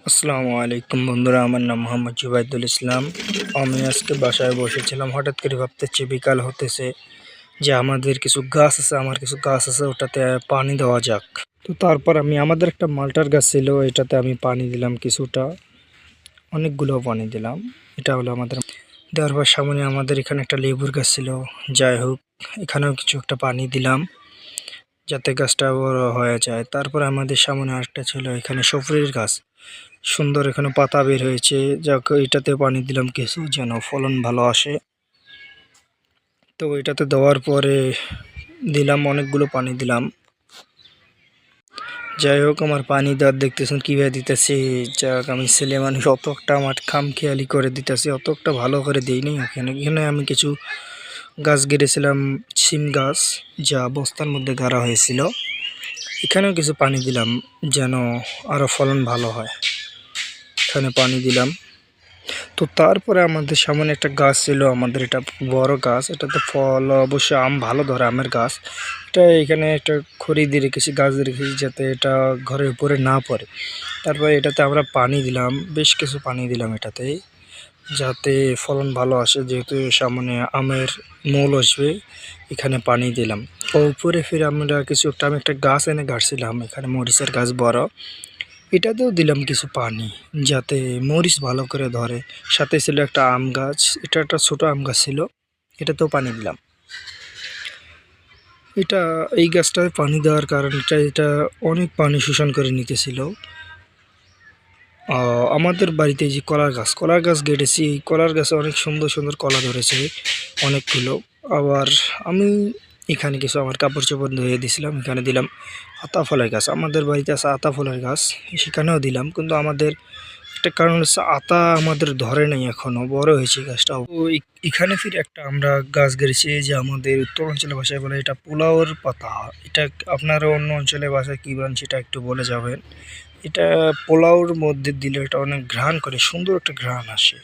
আসসালামু আলাইকুম বন্ধুরা, আমার নাম মোহাম্মদ জুবাইদুল ইসলাম। আমি আজকে বাসায় বসেছিলাম, হঠাৎ করে ভাবতেছি বিকাল হতেছে যে আমাদের কিছু গাছ আছে, আমার কিছু গাছ আছে, ওটাতে পানি দেওয়া যাক। তো তারপর আমি আমাদের একটা মালটার গাছ ছিল, এটাতে আমি পানি দিলাম কিছুটা, অনেকগুলো পানি দিলাম। এটা হলো আমাদের দেওয়ার পর সামনে আমাদের এখানে একটা লেবুর গাছ ছিল, যাই হোক এখানেও কিছু একটা পানি দিলাম যাতে গাছটা বড় হয়ে যায়। তারপর আমাদের সামনে আরেকটা ছিল, এখানে সফরির গাছ, সুন্দর এখানে পাতা বের হয়েছে, যাক এটাতে পানি দিলাম কিছু যেন ফলন ভালো আসে। তো এটাতে দেওয়ার পরে দিলাম অনেকগুলো পানি দিলাম। যাই হোক আমার পানি দেওয়ার দেখতেছেন কীভাবে দিতেছি, যাক আমি ছেলে মানুষ, অত একটা আমার খামখেয়ালি করে দিতেছি, অত একটা ভালো করে দিই নি। এখানে আমি কিছু গাছ গেড়েছিলাম, সিম গাছ, যা বস্তার মধ্যে গাড়া হয়েছিল। এখানেও কিছু পানি দিলাম যেন আরও ফলন ভালো হয়, এখানে পানি দিলাম। তো তারপরে আমাদের সামনে একটা গাছ ছিল, আমাদের এটা বড় গাছ, এটাতে ফল অবশ্য আম ভালো ধরে, আমের গাছ। এটা এখানে একটা খড়ি দিয়ে রেখেছি, গাছ দিয়ে রেখেছি যাতে এটা ঘরের উপরে না পড়ে। তারপরে এটাতে আমরা পানি দিলাম, বেশ কিছু পানি দিলাম এটাতে, যাতে ফলন ভালো আসে, যেহেতু সামনে আমের মূল আসবে। এখানে পানি দিলাম। ও উপরে ফিরে আমরা কিছু আমি একটা গাছ এনে গাড়ছিলাম, এখানে মরিচের গাছ বড়, এটাতেও দিলাম কিছু পানি যাতে মরিচ ভালো করে ধরে। সাথে ছিল একটা আম গাছ, এটা একটা ছোট আম গাছ ছিল, এটাতেও পানি দিলাম। এই গাছটায় পানি দেওয়ার কারণটা, এটা অনেক পানি শোষণ করে নিতেছিল। আমাদের বাড়িতে যে কলার গাছ গেড়েছি, এই কলার গাছে অনেক সুন্দর সুন্দর কলা ধরেছে অনেকগুলো। আবার আমি এখানে কিছু আমার কাপড় চোপড় ধুয়ে দিয়েছিলাম, এখানে দিলাম আতা ফলের গাছ, আমাদের বাড়িতে আছে আতা ফলের গাছ, সেখানেও দিলাম। কিন্তু আমাদের একটা কারণ হচ্ছে আতা আমাদের ধরে নাই, এখনও বড় হয়েছে গাছটা। তো এখানে ফিরে একটা আমরা গাছ গেড়েছি, যে আমাদের উত্তর অঞ্চলের ভাষায় বলে এটা পোলাওর পাতা। এটা আপনারা অন্য অঞ্চলের ভাষায় কী বলেন সেটা একটু বলে যাবেন। এটা পোলাওর মধ্যে দিলে এটা অনেক ঘ্রাণ করে, সুন্দর একটা ঘ্রাণ আসে।